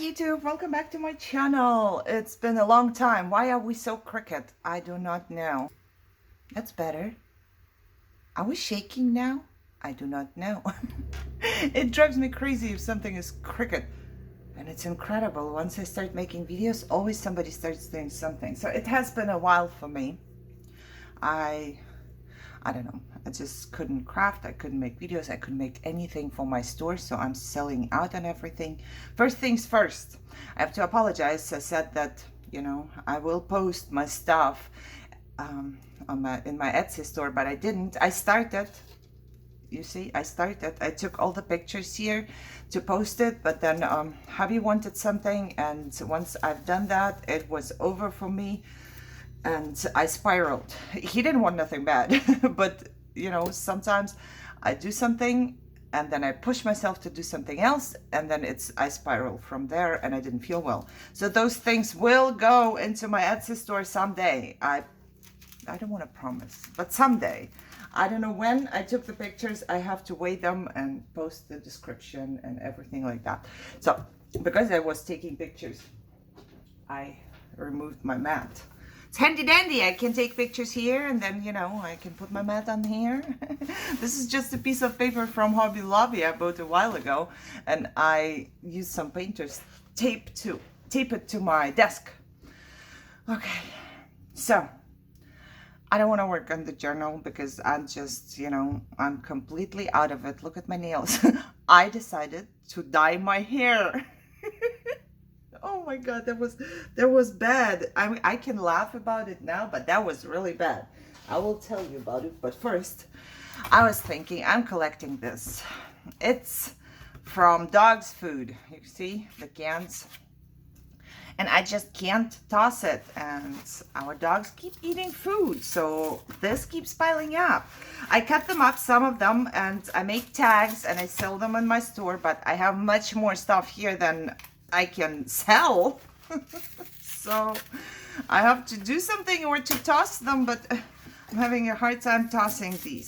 YouTube, welcome back to my channel. It's been a long time. Why are we so crooked? I do not know. That's better. Are we shaking now? I do not know. It drives me crazy if something is crooked. And it's incredible. Once I start making videos, always somebody starts doing something. So it has been a while for me. I don't know, I just couldn't craft, I couldn't make videos, I couldn't make anything for my store, so I'm selling out on everything. First things first, I have to apologize. I said that, you know, I will post my stuff in my Etsy store, but I didn't. I started, you see, I took all the pictures here to post it, but then hubby wanted something, and once I've done that, it was over for me. And I spiraled. He didn't want nothing bad, but you know, sometimes I do something and then I push myself to do something else, and then I spiral from there, and I didn't feel well. So those things will go into my Etsy store someday. I don't want to promise, but someday. I don't know when. I took the pictures. I have to weigh them and post the description and everything like that. So because I was taking pictures, I removed my mat. It's handy dandy. I can take pictures here, and then, you know, I can put my mat on here. This is just a piece of paper from Hobby Lobby I bought a while ago, and I used some painter's tape to tape it to my desk. Okay, so I don't want to work on the journal because I'm just, you know, I'm completely out of it. Look at my nails. I decided to dye my hair. Oh my God, that was bad. I mean, I can laugh about it now, but that was really bad. I will tell you about it. But first, I was thinking, I'm collecting this. It's from dog's food. You see the cans? And I just can't toss it. And our dogs keep eating food, so this keeps piling up. I cut them up, some of them, and I make tags and I sell them in my store, but I have much more stuff here than I can sell. So I have to do something or to toss them, but I'm having a hard time tossing these.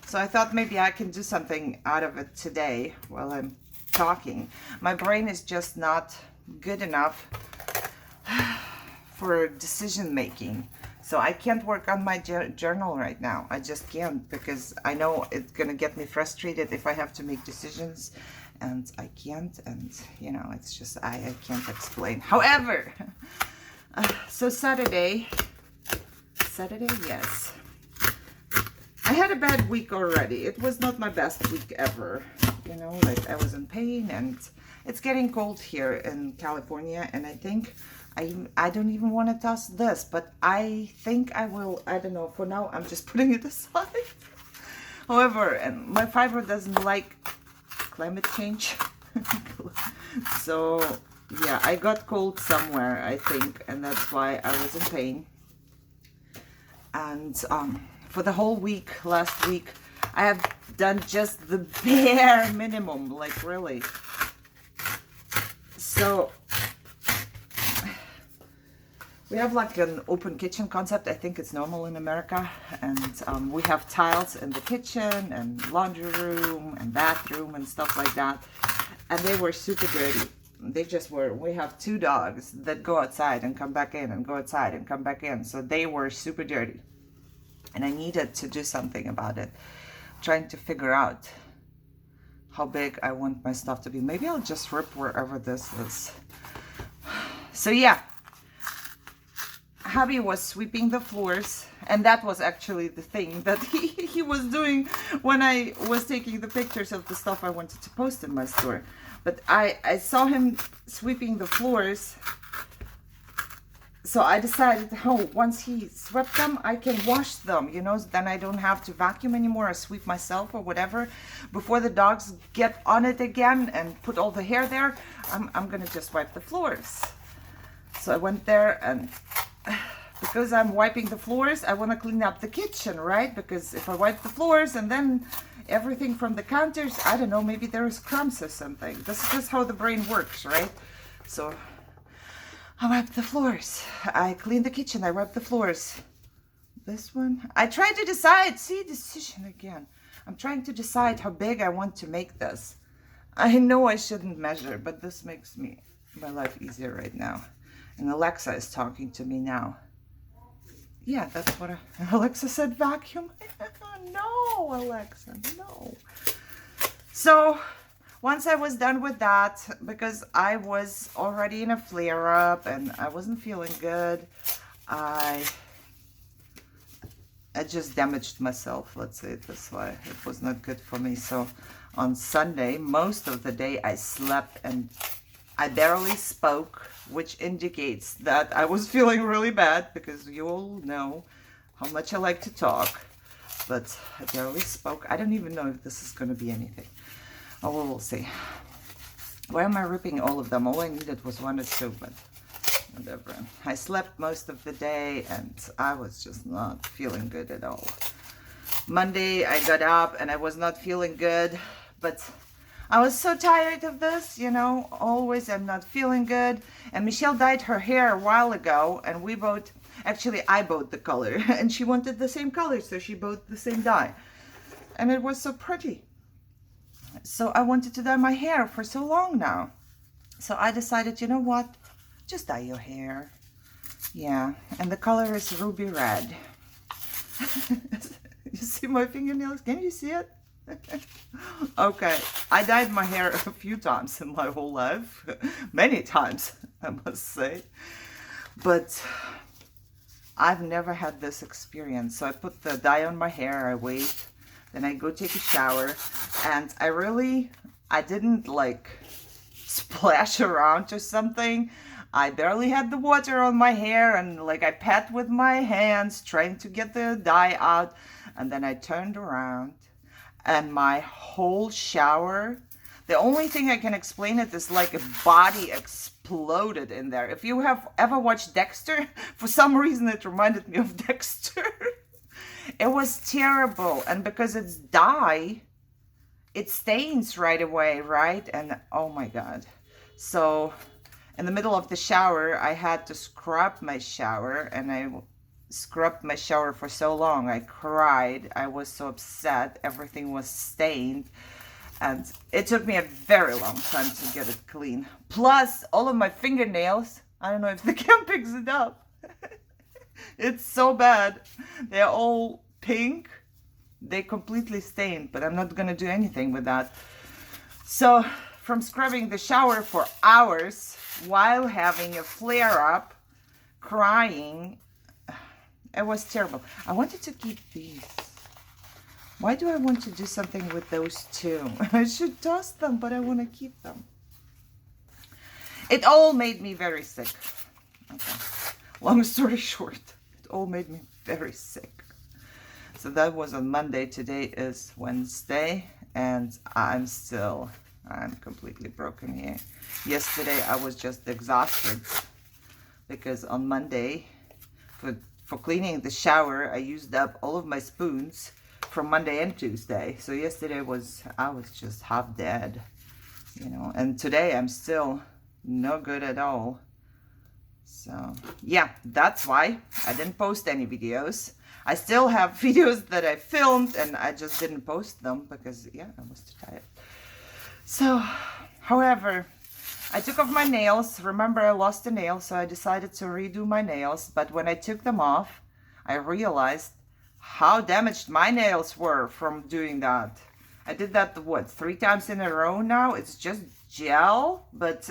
So I thought maybe I can do something out of it today while I'm talking. My brain is just not good enough for decision making. So I can't work on my journal right now. I just can't, because I know it's gonna get me frustrated if I have to make decisions, and I can't, and you know, it's just, I can't explain. However, so Saturday, yes. I had a bad week already. It was not my best week ever. You know, like I was in pain, and it's getting cold here in California, and I think I don't even want to toss this, but I think I will. I don't know. For now, I'm just putting it aside. However, and my fiber doesn't like climate change. So yeah, I got cold somewhere, I think, and that's why I was in pain. And for the whole week, last week, I have done just the bare minimum, like really. So we have like an open kitchen concept. I think it's normal in America. And we have tiles in the kitchen and laundry room and bathroom and stuff like that. And they were super dirty. They just were. We have 2 dogs that go outside and come back in and go outside and come back in. So they were super dirty. And I needed to do something about it. Trying to figure out how big I want my stuff to be. Maybe I'll just rip wherever this is. So yeah. Hubby was sweeping the floors, and that was actually the thing that he was doing when I was taking the pictures of the stuff I wanted to post in my store. But I saw him sweeping the floors, so I decided, oh, once he swept them, I can wash them, you know, then I don't have to vacuum anymore or sweep myself or whatever. Before the dogs get on it again and put all the hair there, I'm gonna just wipe the floors. So I went there, and because I'm wiping the floors, I want to clean up the kitchen, right? Because if I wipe the floors and then everything from the counters, I don't know, maybe there's crumbs or something. This is just how the brain works, right? So I wipe the floors. I clean the kitchen. I wipe the floors. This one, I try to decide. See, decision again. I'm trying to decide how big I want to make this. I know I shouldn't measure, but this makes me my life easier right now. And Alexa is talking to me now. Yeah, that's what Alexa said, vacuum. No, Alexa, no. So once I was done with that, because I was already in a flare-up and I wasn't feeling good, I just damaged myself, let's say it this way. It was not good for me. So on Sunday, most of the day I slept and I barely spoke, which indicates that I was feeling really bad, because you all know how much I like to talk, but I barely spoke. I don't even know if this is going to be anything. Oh, well, we'll see. Why am I ripping all of them? All I needed was one or two, but whatever. I slept most of the day and I was just not feeling good at all. Monday, I got up and I was not feeling good, but I was so tired of this, you know, always I'm not feeling good. And Michelle dyed her hair a while ago, and we both, actually I bought the color, and she wanted the same color, so she bought the same dye. And it was so pretty. So I wanted to dye my hair for so long now. So I decided, you know what, just dye your hair. Yeah, and the color is ruby red. You see my fingernails? Can you see it? Okay, I dyed my hair a few times in my whole life. Many times, I must say. But I've never had this experience. So I put the dye on my hair, I wait, then I go take a shower, and I didn't like splash around or something. I barely had the water on my hair, and like I pat with my hands trying to get the dye out, and then I turned around and my whole shower, the only thing I can explain it is like a body exploded in there. If you have ever watched Dexter, for some reason it reminded me of Dexter. It was terrible, and because it's dye, it stains right away, right? And oh my god. So in the middle of the shower, I had to scrub my shower, and I scrubbed my shower for so long. I cried. I was so upset. Everything was stained, and it took me a very long time to get it clean. Plus all of my fingernails, I don't know if the cam picks it up. It's so bad. They're all pink. They completely stained, but I'm not gonna do anything with that. So from scrubbing the shower for hours while having a flare-up, crying, it was terrible. I wanted to keep these. Why do I want to do something with those two? I should toss them, but I want to keep them. It all made me very sick. Okay. Long story short, it all made me very sick. So that was on Monday. Today is Wednesday, and I'm completely broken here. Yesterday I was just exhausted because on Monday, for cleaning the shower, I used up all of my spoons from Monday and Tuesday. So yesterday I was just half dead, you know, and today I'm still no good at all. So yeah, that's why I didn't post any videos. I still have videos that I filmed and I just didn't post them because, yeah, I was too tired. So, however, I took off my nails. Remember, I lost a nail, so I decided to redo my nails. But when I took them off, I realized how damaged my nails were from doing that. I did that, what, 3 times in a row now? It's just gel, but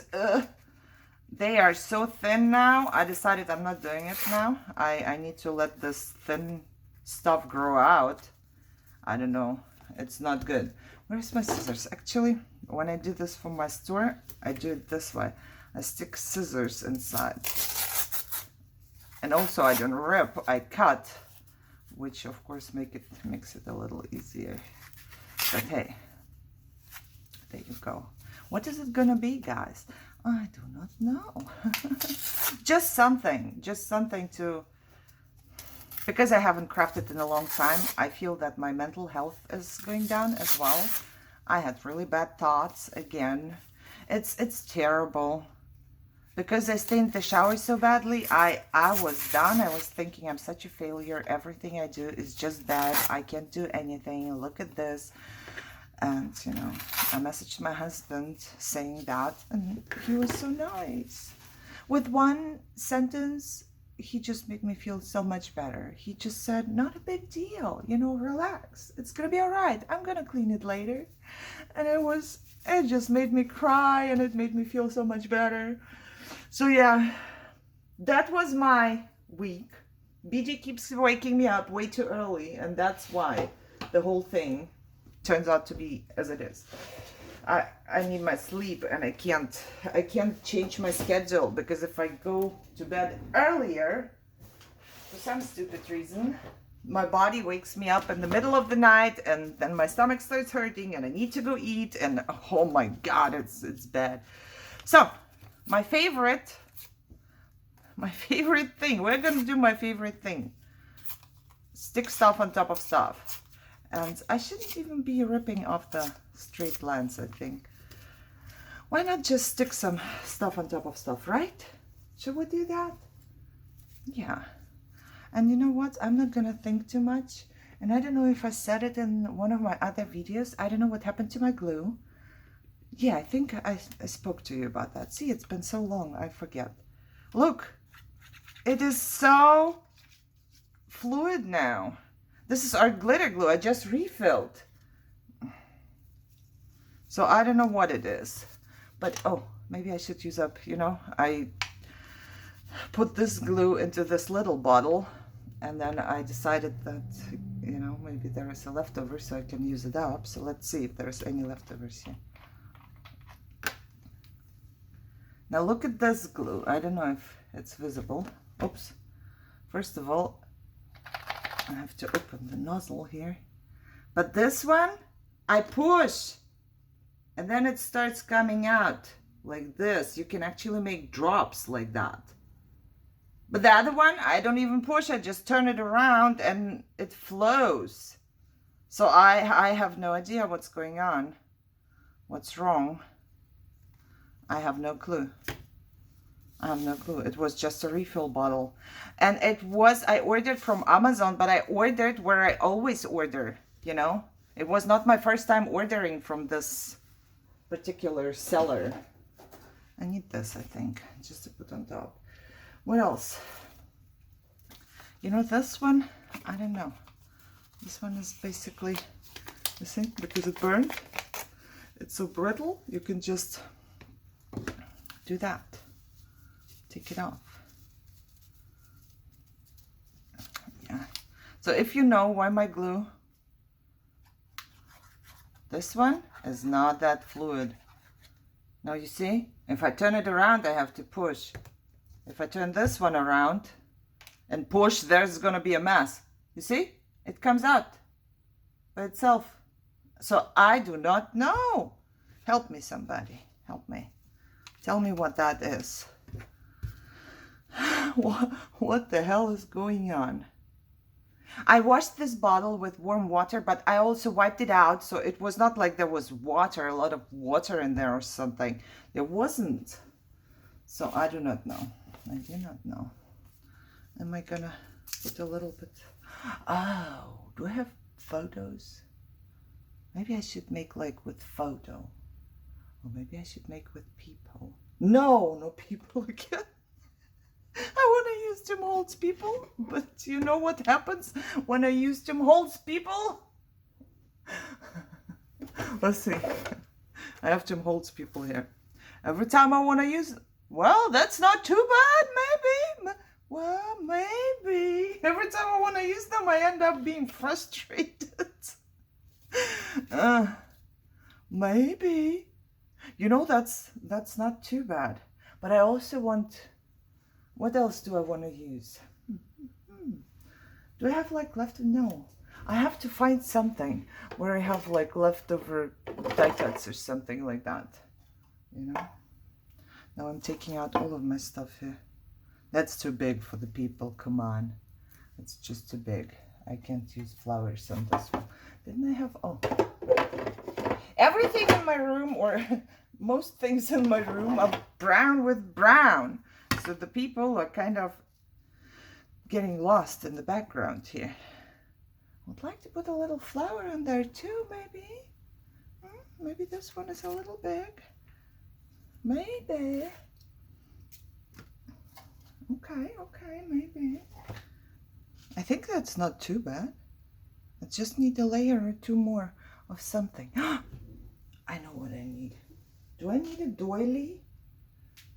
they are so thin now. I decided I'm not doing it now. I need to let this thin stuff grow out. I don't know. It's not good. Where's my scissors? Actually, when I do this for my store, I do it this way. I stick scissors inside. And also I don't rip, I cut, which of course makes it a little easier. But hey, there you go. What is it gonna be, guys? I do not know. just something to, because I haven't crafted in a long time, I feel that my mental health is going down as well. I had really bad thoughts again. It's terrible. Because I stained the shower so badly, I was done. I was thinking I'm such a failure. Everything I do is just bad. I can't do anything. Look at this. And, you know, I messaged my husband saying that, and he was so nice. With one sentence, he just made me feel so much better. He just said, not a big deal, you know, relax. It's gonna be all right. I'm gonna clean it later. And it just made me cry, and it made me feel so much better. So yeah, that was my week. BJ keeps waking me up way too early, and that's why the whole thing turns out to be as it is. I need my sleep, and I can't change my schedule, because if I go to bed earlier for some stupid reason, my body wakes me up in the middle of the night, and then my stomach starts hurting, and I need to go eat, and oh my god, it's bad. So my favorite thing, we're gonna do my favorite thing: stick stuff on top of stuff. And I shouldn't even be ripping off the straight lines, I think. Why not just stick some stuff on top of stuff, right? Should we do that? Yeah. And you know what? I'm not gonna think too much. And I don't know if I said it in one of my other videos. I don't know what happened to my glue. Yeah, I think I spoke to you about that. See, it's been so long, I forget. Look, it is so fluid now. This is our glitter glue. I just refilled. So I don't know what it is. But, oh, maybe I should use up, you know, I put this glue into this little bottle, and then I decided that, you know, maybe there is a leftover, so I can use it up. So let's see if there's any leftovers here. Now look at this glue. I don't know if it's visible. Oops. First of all, I have to open the nozzle here. But this one, I push, and then it starts coming out like this. You can actually make drops like that. But the other one, I don't even push. I just turn it around and it flows. So I have no idea what's going on. What's wrong? I have no clue. I have no clue. It was just a refill bottle. And it was, I ordered from Amazon, but I ordered where I always order, you know. It was not my first time ordering from this particular seller. I need this, I think, just to put on top. What else? You know, this one, I don't know. This one is basically, you see, because it burned. It's so brittle, you can just do that. Take it off. Yeah. So if you know why my glue, this one is not that fluid. Now you see, if I turn it around, I have to push. If I turn this one around and push, there's gonna be a mess. You see, it comes out by itself. So I do not know. Help me, somebody. Help me. Tell me what that is. What the hell is going on? I washed this bottle with warm water, but I also wiped it out, so it was not like there was water, a lot of water in there or something. There wasn't. So I do not know. I do not know. Am I gonna put a little bit? Oh, do I have photos? Maybe I should make like with photo. Or maybe I should make with people. No people again. I want to use Tim Holtz people, but you know what happens when I use Tim Holtz people? Let's see. I have Tim Holtz people here. Every time I want to use, well, that's not too bad, maybe. Well, maybe. Every time I want to use them, I end up being frustrated. Maybe. You know, that's not too bad. But I also want, what else do I want to use? Do I have like left? No. I have to find something where I have like leftover die cuts or something like that. You know? Now I'm taking out all of my stuff here. That's too big for the people. Come on. It's just too big. I can't use flowers on this one. Didn't I have, oh. Everything in my room, or most things in my room, are brown with brown. So the people are kind of getting lost in the background here. I'd like to put a little flower in there too, maybe. maybe this one is a little big. Maybe. Okay, maybe. I think that's not too bad. I just need a layer or two more of something. I know what I need. Do I need a doily?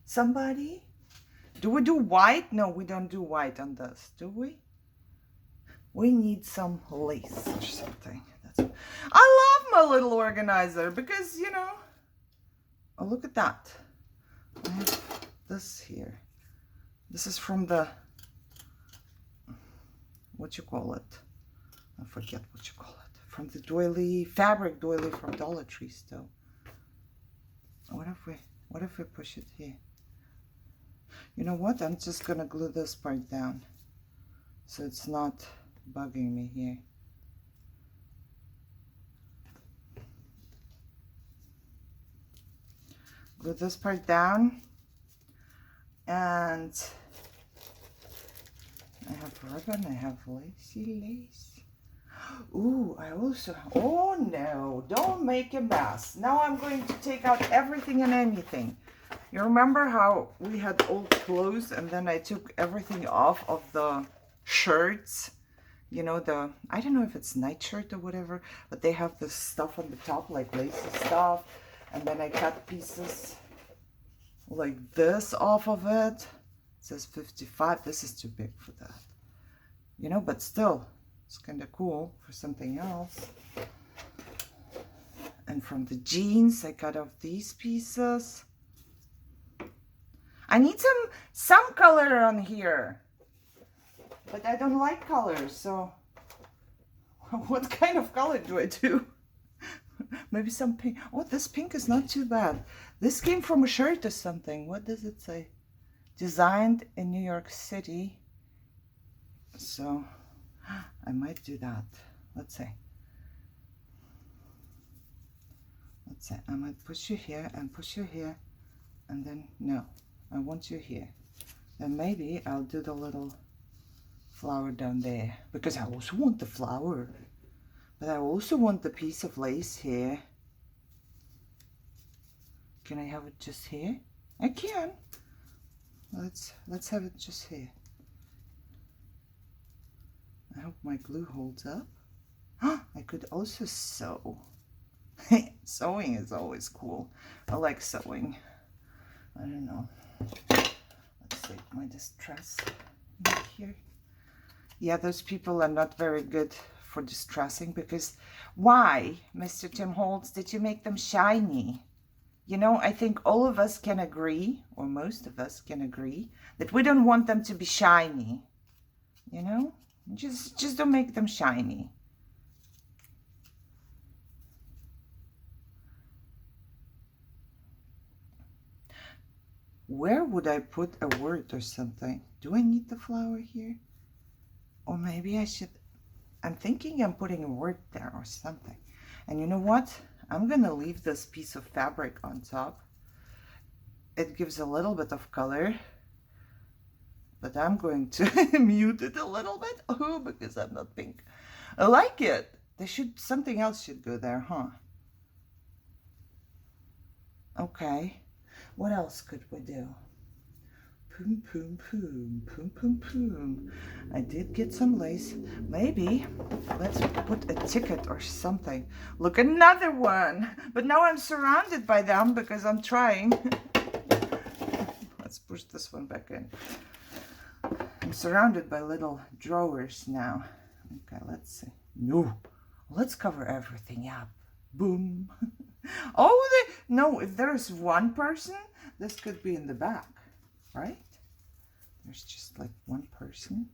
Somebody? Do we do white? No, we don't do white on this, do we? We need some lace or something. I love my little organizer because, you know, oh, look at that. I have this here. This is from the, what you call it? I forget what you call it. From the doily, fabric doily from Dollar Tree still. What if we push it here? You know what? I'm just gonna glue this part down so it's not bugging me here. Glue this part down, and I have ribbon, I have lacy lace. Ooh, I also, oh no, don't make a mess. Now I'm going to take out everything and anything. You remember how we had old clothes and then I took everything off of the shirts? You know, the, I don't know if it's nightshirt or whatever, but they have this stuff on the top, like lacy stuff. And then I cut pieces like this off of it. It says 55. This is too big for that. You know, but still, it's kind of cool for something else. And from the jeans, I cut off these pieces. I need some color on here. But I don't like colors, so what kind of color do I do? Maybe some pink. Oh, this pink is not too bad. This came from a shirt or something. What does it say? Designed in New York City. So I might do that. Let's see. Let's say I might push you here and push you here, and then no, I want you here. Then maybe I'll do the little flower down there because I also want the flower, but I also want the piece of lace here. Can I have it just here? I can. Let's have it just here. I hope my glue holds up. I could also sew. Sewing is always cool. I like sewing. I don't know. Let's see my distress here. Yeah, those people are not very good for distressing because why, Mr. Tim Holtz, did you make them shiny? You know, I think all of us can agree, or most of us can agree, that we don't want them to be shiny. You know, just don't make them shiny. Where would I put a word or something? Do I need the flower here? Or maybe I should, I'm thinking I'm putting a word there or something. And you know what? I'm gonna leave this piece of fabric on top. It gives a little bit of color, but I'm going to mute it a little bit. Oh, because I'm not pink. I like it. Something else should go there, huh? Okay. What else could we do? Poom, poom, poom, poom, poom, poom. I did get some lace. Maybe let's put a ticket or something. Look, another one. But now I'm surrounded by them because I'm trying. Let's push this one back in. I'm surrounded by little drawers now. Okay, let's see. No, let's cover everything up. Boom. Oh, no, if there's one person, this could be in the back, right? There's just like one person.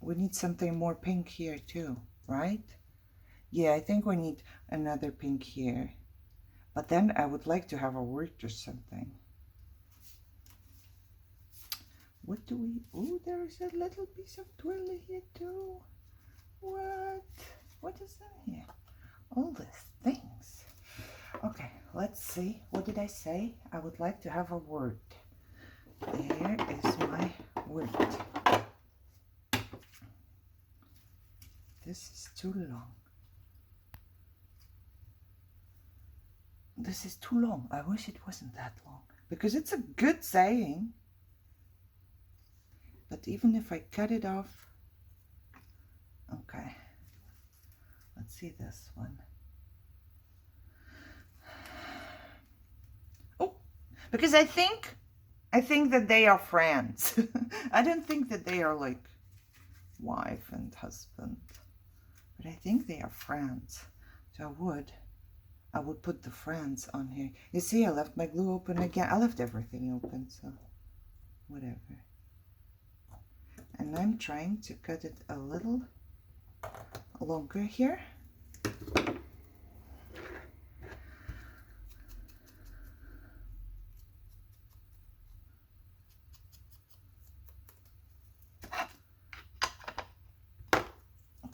We need something more pink here too, right? Yeah, I think we need another pink here. But then I would like to have a word or something. What do we, oh, there's a little piece of twirly here too. What is in here? All these things. Okay, let's see. What did I say? I would like to have a word. There is my word. This is too long. This is too long. I wish it wasn't that long, because it's a good saying. But even if I cut it off, okay. Let's see this one. Oh, because I think that they are friends. I don't think that they are like wife and husband, but I think they are friends. So I would put the friends on here. You see, I left my glue open again. I left everything open, so whatever. And I'm trying to cut it a little longer here.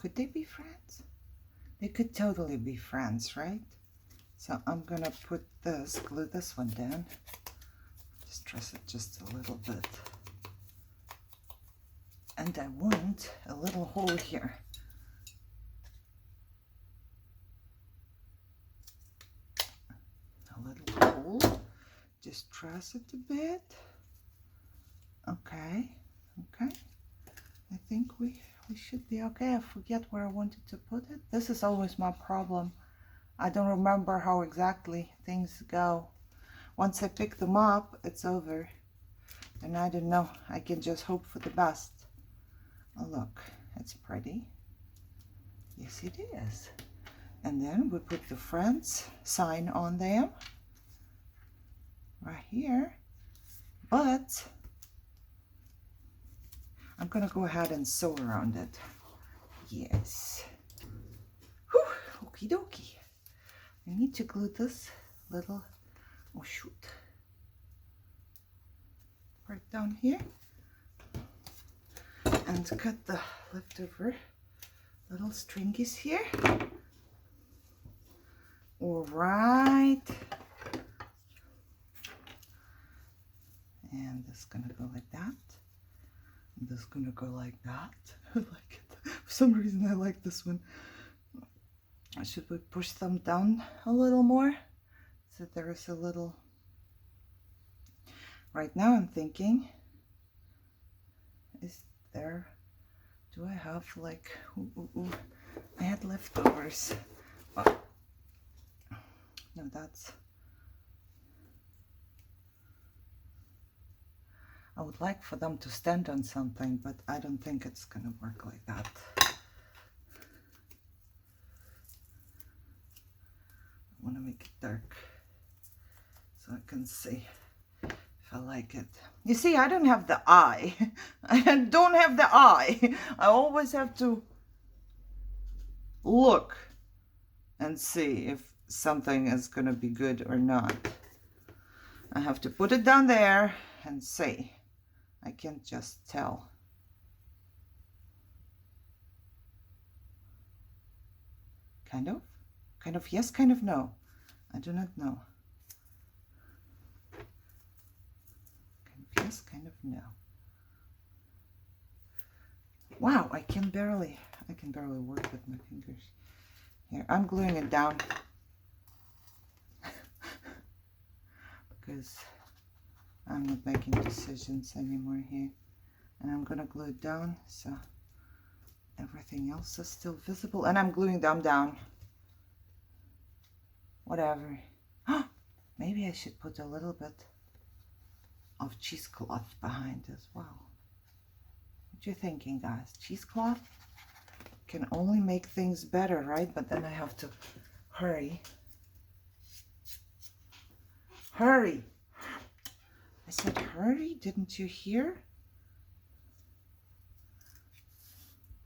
Could they be friends? They could totally be friends, right? So I'm gonna put this, glue this one down. Just press it just a little bit. And I want a little hole here. A little hole. Just press it a bit. Okay, okay. I think we should be okay. I forget where I wanted to put it. This is always my problem. I don't remember how exactly things go. Once I pick them up, it's over. And I don't know. I can just hope for the best. Oh, look, it's pretty. Yes, it is. And then we put the friends sign on them. Right here. But I'm gonna go ahead and sew around it. Yes. Whew, okie dokie. I need to glue this little, oh shoot, right down here. And cut the leftover little stringies here. All right. And this is gonna go like that. And this is gonna go like that. I like it. For some reason I like this one. Should we push them down a little more? So there is a little... Right now I'm thinking, is there... Do I have like... I had leftovers. Oh. No, that's... I would like for them to stand on something, but I don't think it's gonna work like that. I want to make it dark so I can see if I like it. You see, I don't have the eye. I don't have the eye. I always have to look and see if something is gonna be good or not. I have to put it down there and see. I can't just tell. Kind of? Kind of yes, kind of no. I do not know. Kind of yes, kind of no. Wow, I can barely work with my fingers. Here, I'm gluing it down because I'm not making decisions anymore here. And I'm gonna glue it down so everything else is still visible. And I'm gluing them down. Whatever. Maybe I should put a little bit of cheesecloth behind as well. What you thinking, guys? Cheesecloth can only make things better, right? But then I have to hurry. Hurry! I said hurry, didn't you hear?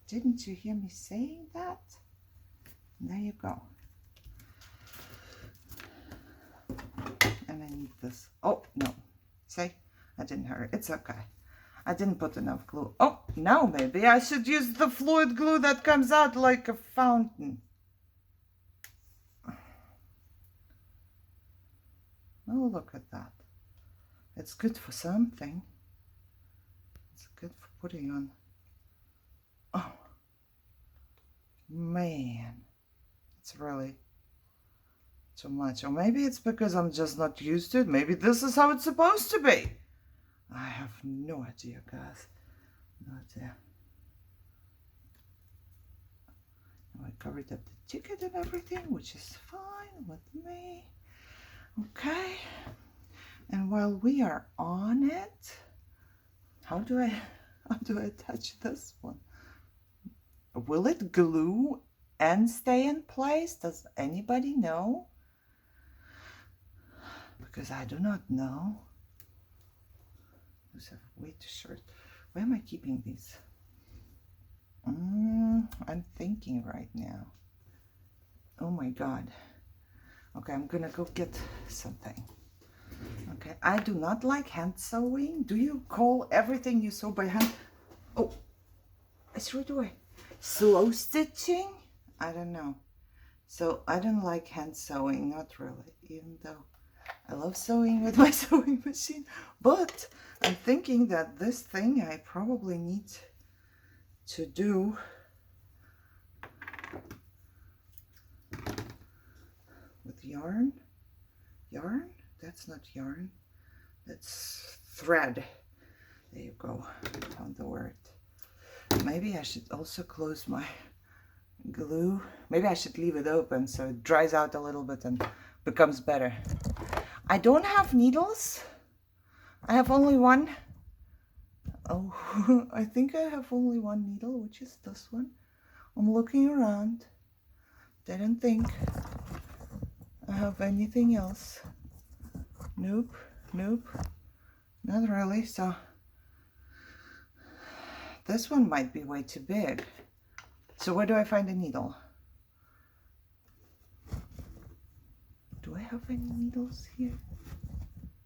Didn't you hear me saying that? And there you go. And I need this. Oh, no. See? I didn't hurry. It's okay. I didn't put enough glue. Oh, now maybe I should use the fluid glue that comes out like a fountain. Oh, look at that. It's good for something. It's good for putting on. Oh, man. It's too much. Or maybe it's because I'm just not used to it. Maybe this is how it's supposed to be. I have no idea, guys. No idea. Now I covered up the ticket and everything, which is fine with me. Okay. And while we are on it, how do I attach this one? Will it glue and stay in place? Does anybody know? Because I do not know. Those are way too short. Where am I keeping these? I'm thinking right now. Oh my God. Okay, I'm gonna go get something. Okay, I do not like hand sewing. Do you call everything you sew by hand? Oh, I threw it away. Slow stitching? I don't know. So I don't like hand sewing, not really, even though I love sewing with my sewing machine. But I'm thinking that this thing I probably need to do with yarn. Yarn? That's not yarn. That's thread. There you go. Found the word. Maybe I should also close my glue. Maybe I should leave it open so it dries out a little bit and becomes better. I don't have needles. I have only one. Oh, I think I have only one needle, which is this one. I'm looking around. Didn't think I have anything else. Nope, nope, not really. So this one might be way too big. So where do I find a needle? Do I have any needles here?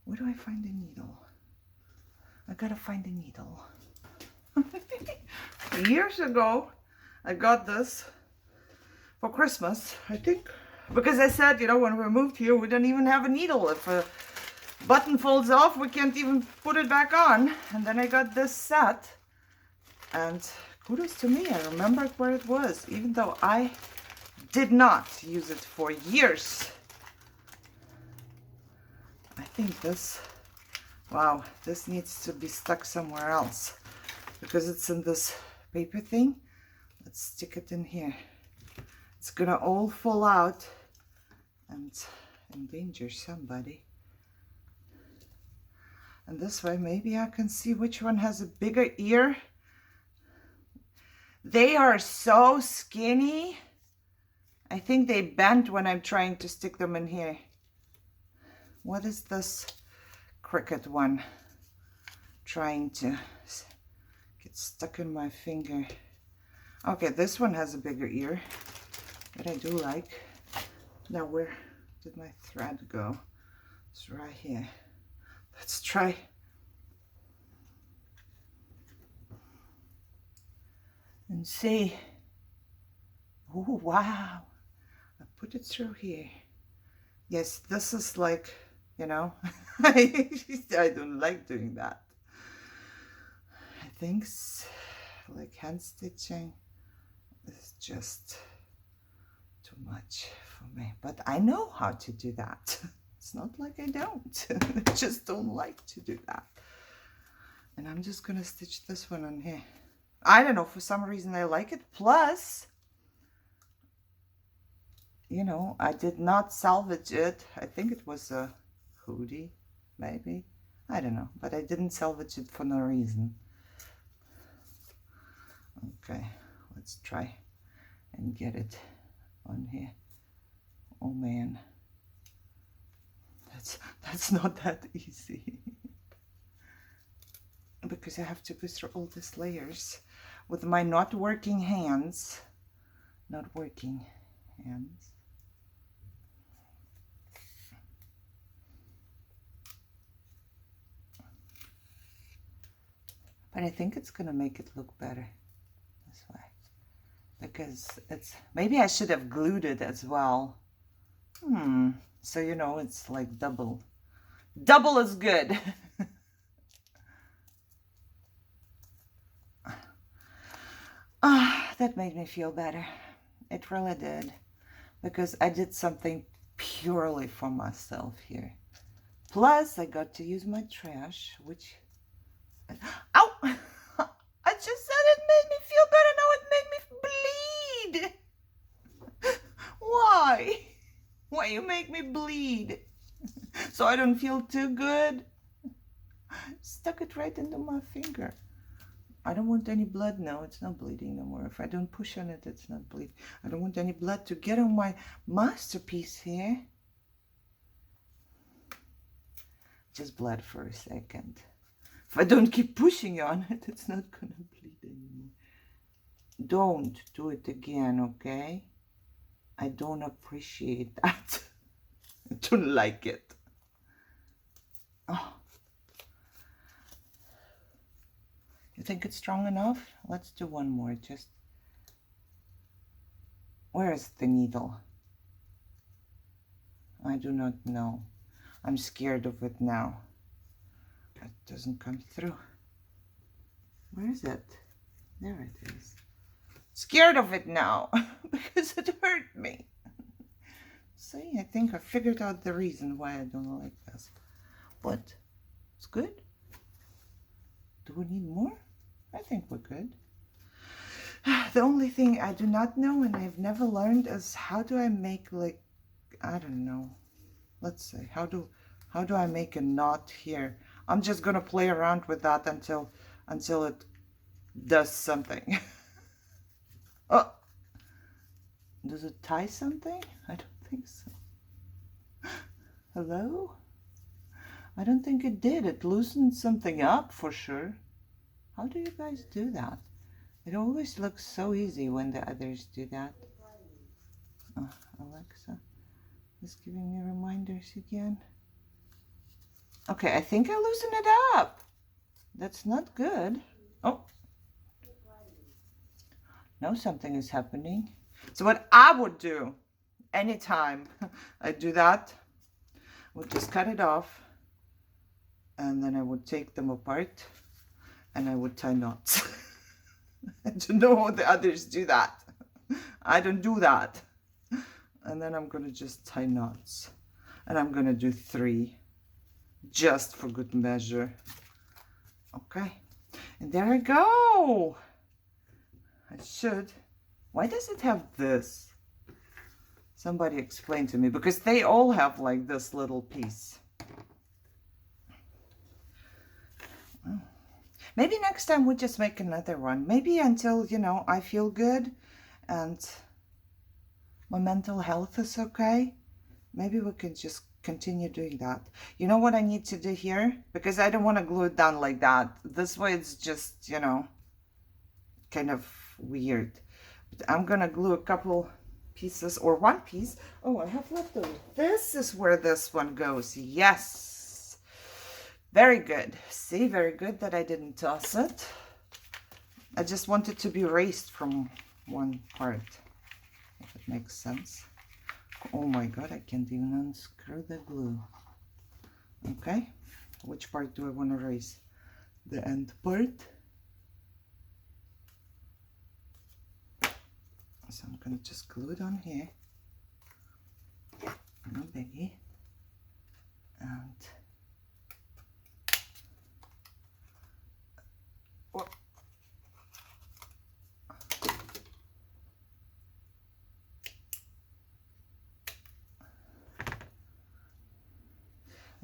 Where do I find a needle? I gotta find a needle. Years ago, I got this for Christmas, I think. Because I said, you know, when we moved here, we don't even have a needle. If a button folds off, we can't even put it back on. And then I got this set. And kudos to me, I remembered where it was, even though I did not use it for years. I think this, wow, this needs to be stuck somewhere else because it's in this paper thing. Let's stick it in here. It's gonna all fall out and endanger somebody. And this way, maybe I can see which one has a bigger ear. They are so skinny. I think they bent when I'm trying to stick them in here. What is this cricket one? Trying to get stuck in my finger. Okay, this one has a bigger ear, but I do like. Now where did my thread go? It's right here. Let's try. And see. Oh, wow. I put it through here. Yes, this is like, you know, I don't like doing that. I think like hand stitching is just too much for me. But I know how to do that. It's not like I don't. I just don't like to do that. And I'm just going to stitch this one on here. I don't know, for some reason I like it. Plus, you know, I did not salvage it. I think it was a hoodie, maybe. I don't know, but I didn't salvage it for no reason. Okay, let's try and get it on here. Oh man, that's not that easy. Because I have to go through all these layers with my not working hands. Not working hands. But I think it's gonna make it look better this way. Because it's, maybe I should have glued it as well. So you know, it's like double. Double is good. That made me feel better. It really did. Because I did something purely for myself here. Plus, I got to use my trash, which... Ow! I just said it made me feel better. Now it made me bleed. Why? Why you make me bleed? So I don't feel too good? Stuck it right into my finger. I don't want any blood now. It's not bleeding no more. If I don't push on it, it's not bleeding. I don't want any blood to get on my masterpiece here. Just bled for a second. If I don't keep pushing on it, it's not gonna bleed anymore. Don't do it again, okay? I don't appreciate that. I don't like it. Oh. You think it's strong enough? Let's do one more. Just, where is the needle? I do not know. I'm scared of it now. It doesn't come through. Where is it? There it is. Scared of it now because it hurt me. See, I think I figured out the reason why I don't like this. But it's good. Do we need more? I think we're good. The only thing I do not know and I've never learned is how do I make, like, I don't know. Let's say, how do I make a knot here? I'm just gonna play around with that until it does something. Oh, does it tie something? I don't think so. Hello? I don't think it did. It loosened something up for sure. How do you guys do that? It always looks so easy when the others do that. Oh, Alexa is giving me reminders again. Okay, I think I loosened it up. That's not good. Oh. No, something is happening. So what I would do anytime I do that, I would just cut it off and then I would take them apart and I would tie knots. I don't know how the others do that. I don't do that. And then I'm gonna just tie knots. And I'm gonna do 3 just for good measure. Okay, and there I go. I should. Why does it have this? Somebody explain to me, because they all have like this little piece. Oh. Maybe next time we'll just make another one. Maybe until, you know, I feel good and my mental health is okay. Maybe we can just continue doing that. You know what I need to do here? Because I don't want to glue it down like that. This way it's just, you know, kind of weird. But I'm gonna glue a couple pieces or one piece. Oh, I have leftover. This is where this one goes. Yes. Very good. See, very good that I didn't toss it. I just want it to be raised from one part, if it makes sense. Oh my god, I can't even unscrew the glue. Okay, which part do I want to raise? The end part. So I'm gonna just glue it on here. No biggie. And oh.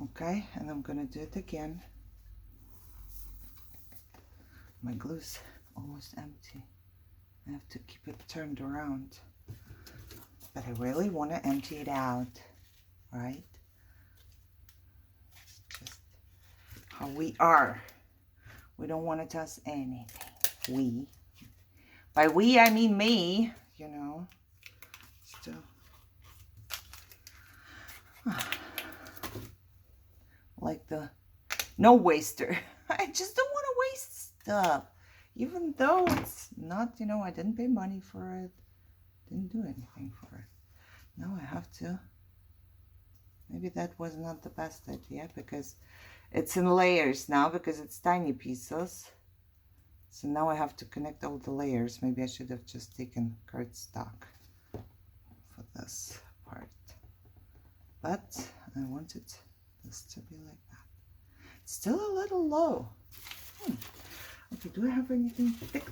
Okay, and I'm gonna do it again. My glue's almost empty. I have to keep it turned around. But I really want to empty it out, right? It's just how we are. We don't want to toss anything. We. By we, I mean me, you know. Still. Like the no waster. I just don't want to waste stuff. Even though it's not, you know, I didn't pay money for it. Didn't do anything for it. Now I have to. Maybe that was not the best idea because it's in layers now because it's tiny pieces. So now I have to connect all the layers. Maybe I should have just taken cardstock for this part. but I wanted this to be like that. It's still a little low. Okay, do I have anything thick?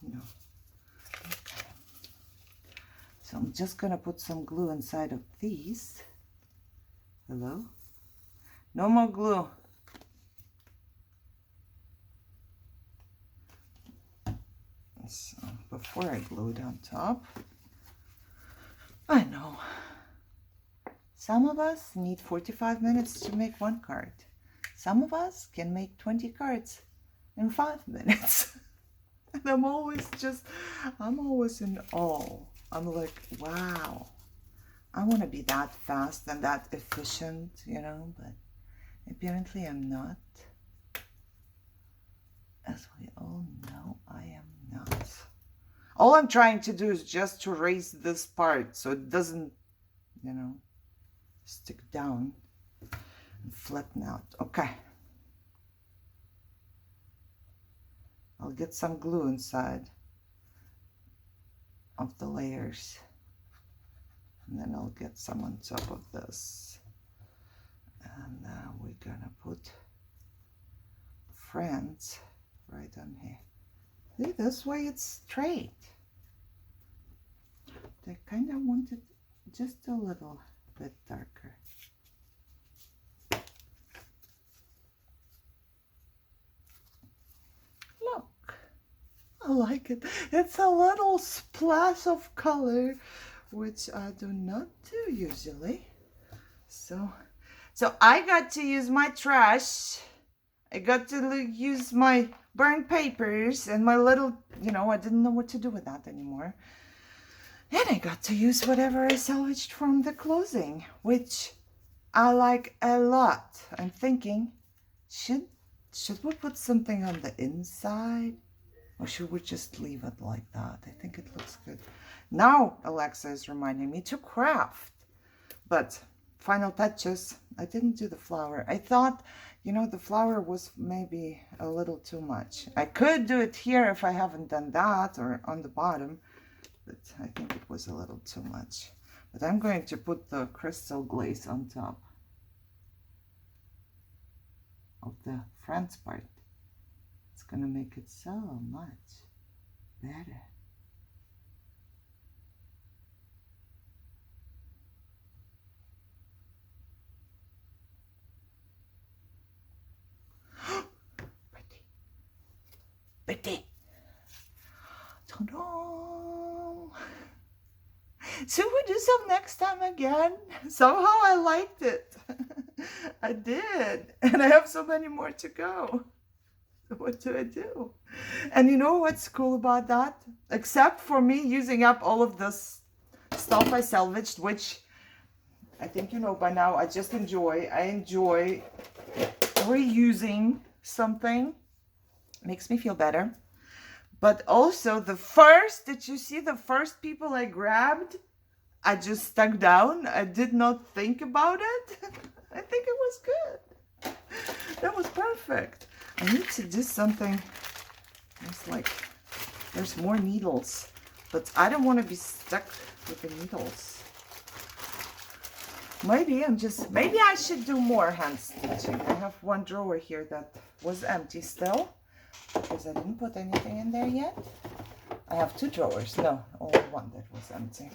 No. Okay. So I'm just gonna put some glue inside of these. Hello? No more glue. So before I glue it on top, I know some of us need 45 minutes to make one card. Some of us can make 20 cards in 5 minutes. And I'm always in awe. I'm like, wow, I want to be that fast and that efficient, you know, but apparently I'm not. As we all know, I am not. All I'm trying to do is just to raise this part so it doesn't, you know, stick down and flatten out. Okay. I'll get some glue inside of the layers. And then I'll get some on top of this. And now we're gonna put friends right on here. See, this way it's straight. I kind of want it just a little bit darker. Look, I like it. It's a little splash of color, which I do not do usually. So I got to use my trash. I got to use my burnt papers and my little, you know, I didn't know what to do with that anymore. And I got to use whatever I salvaged from the clothing, which I like a lot. I'm thinking, should we put something on the inside? Or should we just leave it like that? I think it looks good. Now Alexa is reminding me to craft. But final touches, I didn't do the flower. I thought, you know, the flower was maybe a little too much. I could do it here if I haven't done that, or on the bottom, but I think it was a little too much. But I'm going to put the crystal glaze on top of the front part. It's going to make it so much better. Pretty. Ta-da! Should we do some next time again? Somehow I liked it. I did. And I have so many more to go. So what do I do? And you know what's cool about that? Except for me using up all of this stuff I salvaged, which I think you know by now, I enjoy reusing something. Makes me feel better. But also the first people I grabbed, I just stuck down. I did not think about it. I think it was good. That was perfect. I need to do something. It's like there's more needles, but I don't want to be stuck with the needles. Maybe I should do more hand stitching. I have one drawer here that was empty still, because I didn't put anything in there yet. I have two drawers. No, only one that was empty.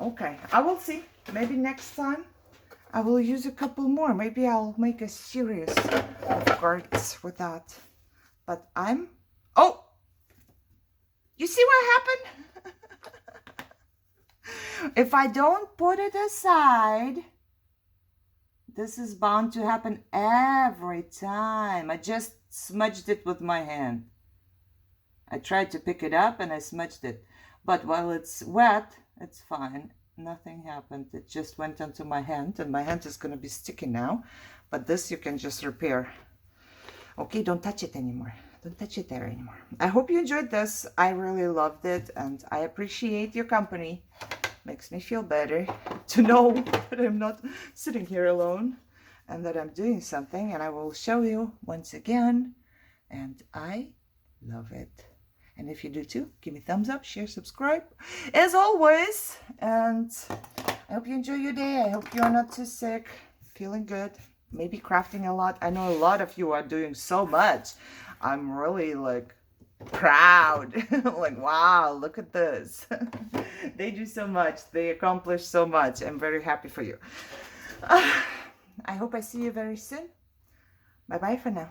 Okay, I will see. Maybe next time I will use a couple more. Maybe I'll make a series of cards with that. But oh! You see what happened? If I don't put it aside, this is bound to happen every time. I just smudged it with my hand. I tried to pick it up and I smudged it. But while it's wet, it's fine. Nothing happened. It just went onto my hand, and my hand is going to be sticky now. But this you can just repair. Okay, don't touch it anymore. Don't touch it there anymore. I hope you enjoyed this. I really loved it, and I appreciate your company. Makes me feel better to know that I'm not sitting here alone and that I'm doing something, and I will show you once again. And I love it. And if you do too, give me thumbs up, share, subscribe, as always. And I hope you enjoy your day. I hope you're not too sick, feeling good, maybe crafting a lot. I know a lot of you are doing so much. I'm really like proud. Like, wow, look at this. They do so much. They accomplish so much. I'm very happy for you. I hope I see you very soon. Bye-bye for now.